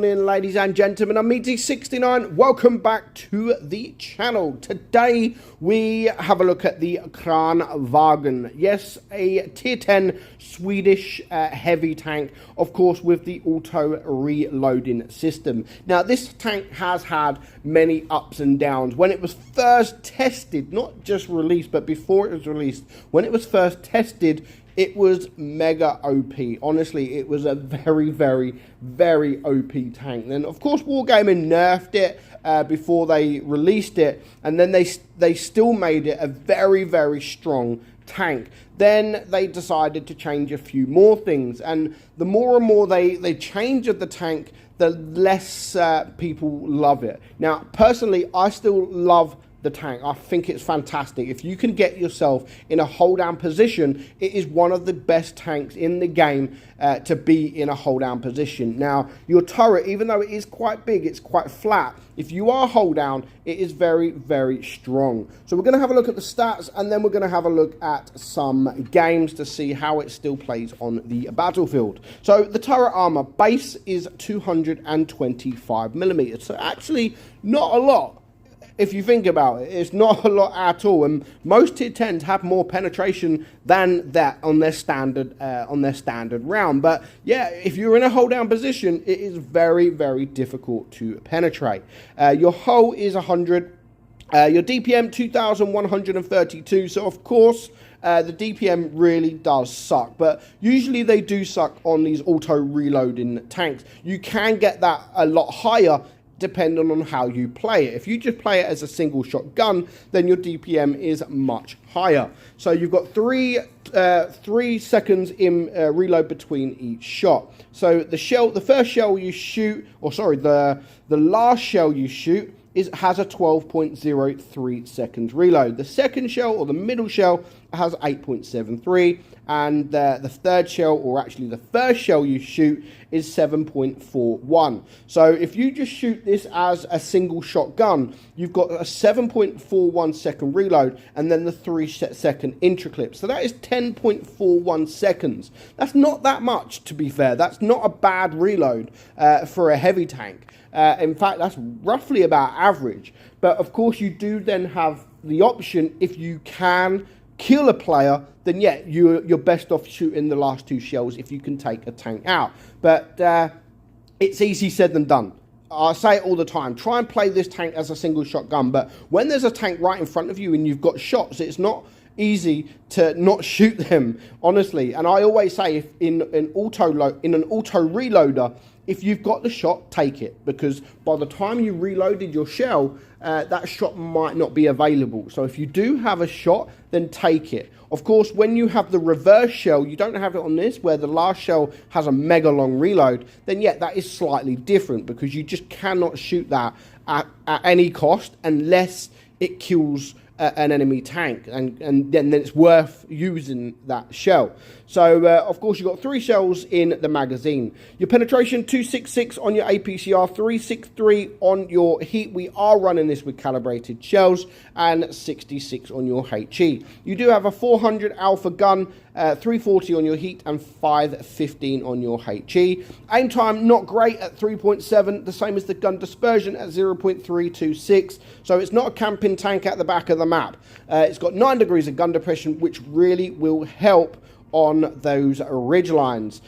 morning, ladies and gentlemen. I'm meadsy69. Welcome back to the channel. Today we have a look at the Kranvagn. Yes, a tier 10 Swedish heavy tank, of course, with the auto reloading system. Now, this tank has had many ups and downs. When it was first tested, not just released, but before it was released, when it was first tested, it was mega OP. Honestly, it was a very, very OP tank. Then, of course, Wargaming nerfed it before they released it, and then they still made it a very strong tank. Then they decided to change a few more things, and the more and more they change of the tank, the less people love it. Now, personally, I still love the tank. I think it's fantastic. If you can get yourself in a hold down position, it is one of the best tanks in the game to be in a hold down position. Now, your turret, even though it is quite big, it's quite flat. If you are hold down, it is very strong. So we're going to have a look at the stats, and then we're going to have a look at some games to see how it still plays on the battlefield. So the turret armor base is 225mm. So actually not a lot. If you think about it, it's not a lot at all, and most tier 10s have more penetration than that on their standard round. But yeah, if you're in a hold down position, it is very difficult to penetrate. Your hull is 100, your DPM 2132. So of course, the DPM really does suck, but usually they do suck on these auto reloading tanks. You can get that a lot higher depending on how you play it. If you just play it as a single shot gun, then your DPM is much higher. So you've got 3 seconds in reload between each shot. So the first shell you shoot, or sorry, the last shell you shoot has a 12.03 seconds reload. The second shell, or the middle shell, has 8.73, and the third shell, or actually the first shell you shoot, is 7.41. So if you just shoot this as a single shot gun, you've got a 7.41 second reload, and then the 3-second intraclip. So that is 10.41 seconds. That's not that much, to be fair. That's not a bad reload for a heavy tank. In fact, that's roughly about average. But of course, you do then have the option, if you can kill a player, then yeah, you're best off shooting the last 2 shells if you can take a tank out. But it's easy said than done. I say it all the time, try and play this tank as a single shot gun, but when there's a tank right in front of you and you've got shots, it's not easy to not shoot them, honestly. And I always say, if in an auto reloader, if you've got the shot, take it, because by the time you reloaded your shell, that shot might not be available. So if you do have a shot, then take it. Of course, when you have the reverse shell, you don't have it on this, where the last shell has a mega long reload, then yeah, that is slightly different, because you just cannot shoot that at any cost unless it kills an enemy tank, and then it's worth using that shell. So of course, you've got 3 shells in the magazine. Your penetration 266 on your APCR, 363 on your heat. We are running this with calibrated shells, and 66 on your HE. You do have a 400 alpha gun, 340 on your heat, and 515 on your HE. Aim time not great at 3.7, the same as the gun dispersion at 0.326. So it's not a camping tank at the back of the map. It's got 9 degrees of gun depression, which really will help on those ridge lines.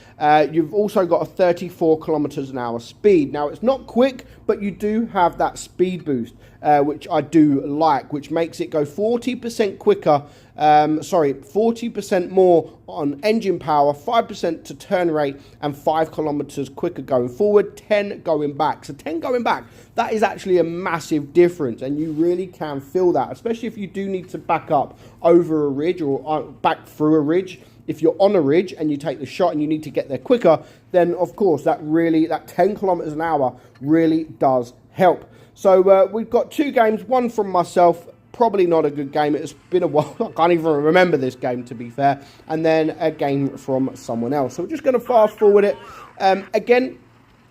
You've also got a 34 kilometers an hour speed. Now, it's not quick, but you do have that speed boost, which I do like, which makes it go 40% quicker, 40% more on engine power, 5% to turn rate, and 5 kilometers quicker going forward, 10 going back. So 10 going back, that is actually a massive difference, and you really can feel that, especially if you do need to back up over a ridge or back through a ridge. If you're on a ridge and you take the shot and you need to get there quicker, then of course that 10 kilometers an hour really does help. So we've got 2 games, one from myself, probably not a good game. It's been a while. I can't even remember this game, to be fair. And then a game from someone else. So we're just going to fast forward it. Again,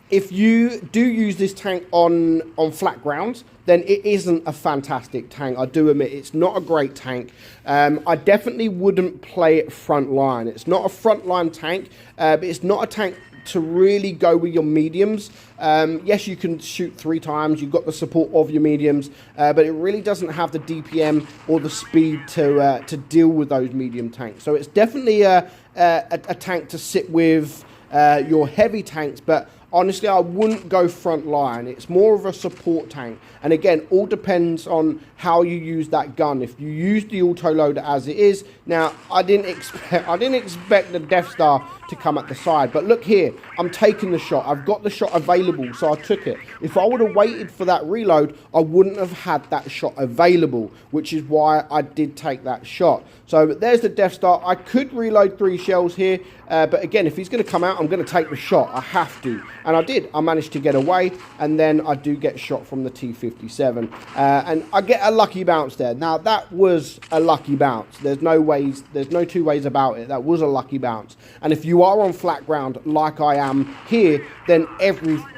if you do use this tank on flat grounds, then it isn't a fantastic tank. I do admit it's not a great tank. I definitely wouldn't play it front line. It's not a front line tank, but it's not a tank to really go with your mediums. Yes, you can shoot 3 times. You've got the support of your mediums, but it really doesn't have the DPM or the speed to deal with those medium tanks. So it's definitely a tank to sit with your heavy tanks, but honestly, I wouldn't go front line. It's more of a support tank. And again, all depends on how you use that gun. If you use the autoloader as it is, now I didn't expect the Death Star to come at the side. But look here, I'm taking the shot. I've got the shot available, so I took it. If I would have waited for that reload, I wouldn't have had that shot available, which is why I did take that shot. So there's the Death Star. I could reload 3 shells here, but again, if he's going to come out, I'm going to take the shot. I have to. And I did. I managed to get away, and then I do get shot from the T-57. And I get a lucky bounce there. Now, that was a lucky bounce. There's no two ways about it. That was a lucky bounce. And if you are on flat ground like I am here, then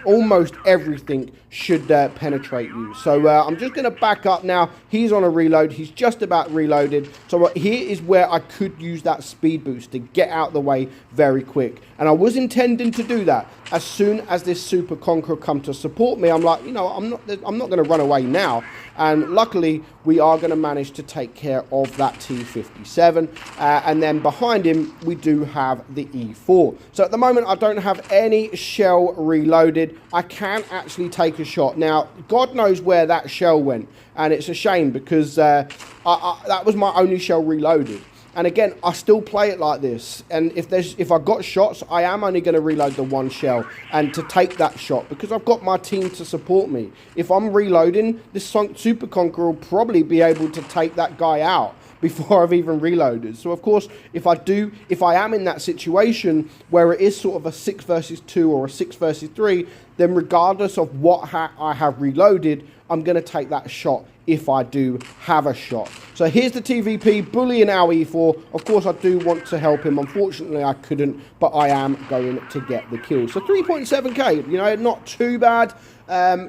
almost everything should penetrate you. So I'm just going to back up now. He's on a reload. He's just about reloaded. So here is where I could use that speed boost to get out the way very quick. And I was intending to do that. As soon as this Super Conqueror come to support me, I'm like, you know, I'm not going to run away now. And luckily, we are going to manage to take care of that T-57. And then behind him, we do have the E4. So at the moment, I don't have any shell reloaded. I can actually take a shot. Now, God knows where that shell went. And it's a shame because that was my only shell reloaded. And again, I still play it like this. And if I got shots, I am only going to reload the 1 shell and to take that shot because I've got my team to support me. If I'm reloading, this Super Conqueror will probably be able to take that guy out before I've even reloaded. So of course, if I am in that situation where it is sort of a 6 versus 2 or a 6 versus 3, then regardless of what I have reloaded, I'm going to take that shot if I do have a shot. So here's the TVP bullying our E4. Of course, I do want to help him. Unfortunately, I couldn't, but I am going to get the kill. So 3.7k, you know, not too bad.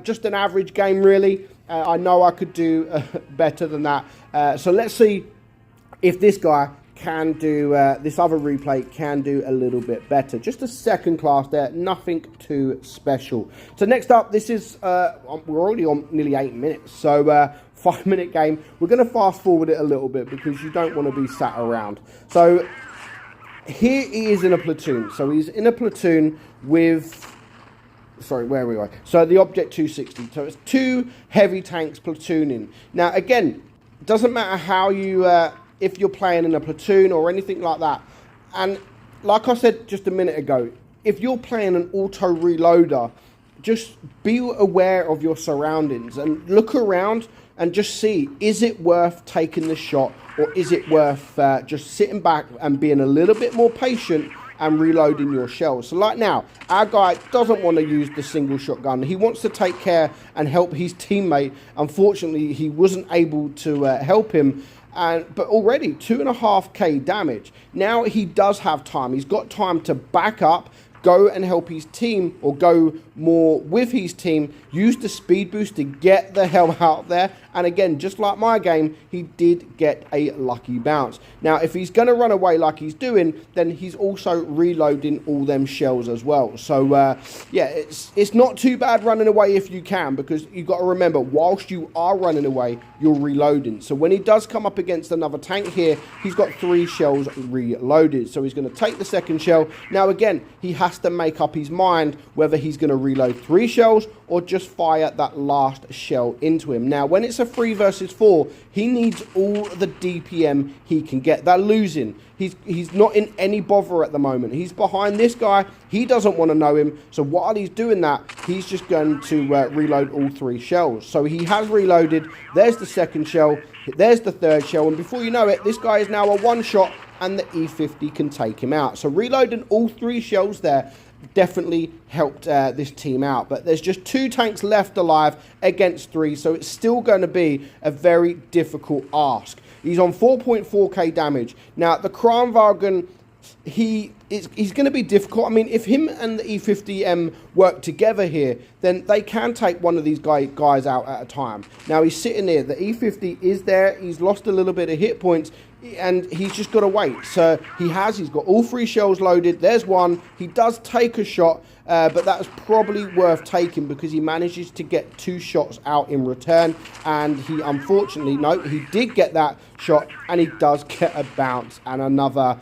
Just an average game, really. I know I could do better than that. So let's see if this guy can do, this other replay can do a little bit better. Just a second class there, nothing too special. So next up, this is, we're already on nearly 8 minutes. So 5-minute game. We're going to fast forward it a little bit because you don't want to be sat around. So here he is in a platoon. So he's in a platoon with, sorry, where are we? So the Object 260. So it's 2 heavy tanks platooning. Now again, it doesn't matter how you, if you're playing in a platoon or anything like that. And like I said just a minute ago, if you're playing an auto reloader, just be aware of your surroundings and look around and just see, is it worth taking the shot or is it worth just sitting back and being a little bit more patient and reloading your shells. So like now, our guy doesn't want to use the single shotgun. He wants to take care and help his teammate. Unfortunately, he wasn't able to help him. But already 2.5k damage. Now he does have time. He's got time to back up, go and help his team, or go more with his team, use the speed boost to get the hell out there. And again, just like my game, he did get a lucky bounce. Now, if he's going to run away like he's doing, then he's also reloading all them shells as well. So, yeah, it's not too bad running away if you can, because you've got to remember, whilst you are running away, you're reloading. So when he does come up against another tank here, he's got 3 shells reloaded. So he's going to take the second shell. Now, again, he has to make up his mind whether he's going to reload 3 shells or just fire that last shell into him. Now, when it's a 3 versus 4, he needs all the DPM he can get. They're losing. He's not in any bother at the moment. He's behind this guy. He doesn't want to know him. So while he's doing that, he's just going to reload all 3 shells. So he has reloaded. There's the second shell. There's the third shell. And before you know it, this guy is now a 1-shot and the E50 can take him out. So reloading all 3 shells there definitely helped this team out. But there's just 2 tanks left alive against 3, so it's still going to be a very difficult ask. He's on 4.4k damage. Now, the Kranvagn, he he's going to be difficult. I mean, if him and the E50M work together here, then they can take one of these guys out at a time. Now, he's sitting there. The E50 is there. He's lost a little bit of hit points, and he's just got to wait. So he's got all 3 shells loaded. There's one. He does take a shot, but that's probably worth taking because he manages to get 2 shots out in return. And he, unfortunately, no, he did get that shot, and he does get a bounce and another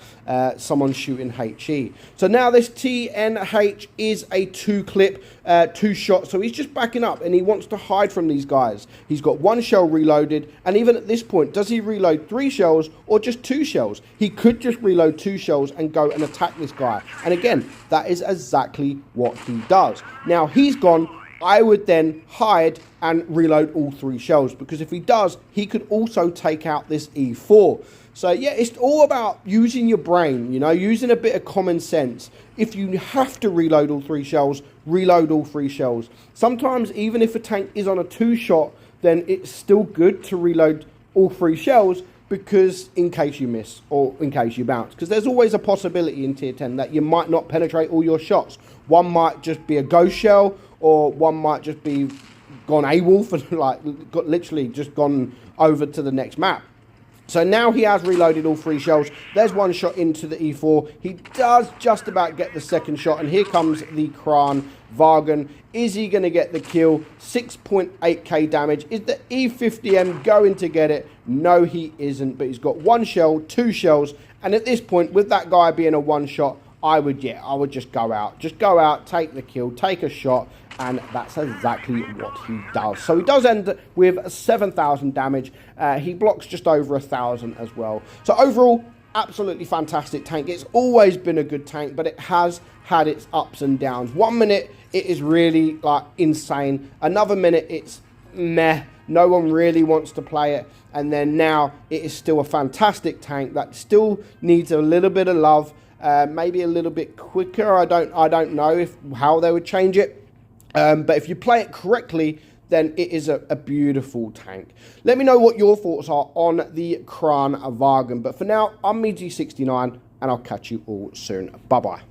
someone shooting HE. So now this TNH is a 2-clip, 2 shot. So he's just backing up, and he wants to hide from these guys. He's got 1 shell reloaded, and even at this point, does he reload 3 shells or just 2 shells? He could just reload 2 shells and go and attack this guy. And again, that is exactly what he does. Now he's gone. I would then hide and reload all 3 shells, because if he does, he could also take out this E4. So yeah, it's all about using your brain, you know, using a bit of common sense. If you have to reload all 3 shells, reload all 3 shells. Sometimes even if a tank is on a 2-shot, then it's still good to reload all 3 shells, because in case you miss or in case you bounce, because there's always a possibility in tier 10 that you might not penetrate all your shots. One might just be a ghost shell, or one might just be gone AWOL and like literally just gone over to the next map. So now he has reloaded all 3 shells. There's 1 shot into the E4. He does just about get the 2nd shot, and here comes the Kranvagn. Is he going to get the kill? 6.8k damage. Is the E50M going to get it? No, he isn't, but he's got 1 shell, 2 shells, and at this point, with that guy being a 1-shot, I would just go out. Just go out, take the kill, take a shot, and that's exactly what he does. So he does end with 7,000 damage. He blocks just over 1,000 as well. So overall, absolutely fantastic tank. It's always been a good tank, but it has had its ups and downs. 1 minute, it is really like insane. Another minute, it's meh. No one really wants to play it. And then now, it is still a fantastic tank that still needs a little bit of love. Maybe a little bit quicker. I don't know how they would change it. But if you play it correctly, then it is a beautiful tank. Let me know what your thoughts are on the Kranvagn. But for now, I'm meadsy69, and I'll catch you all soon. Bye-bye.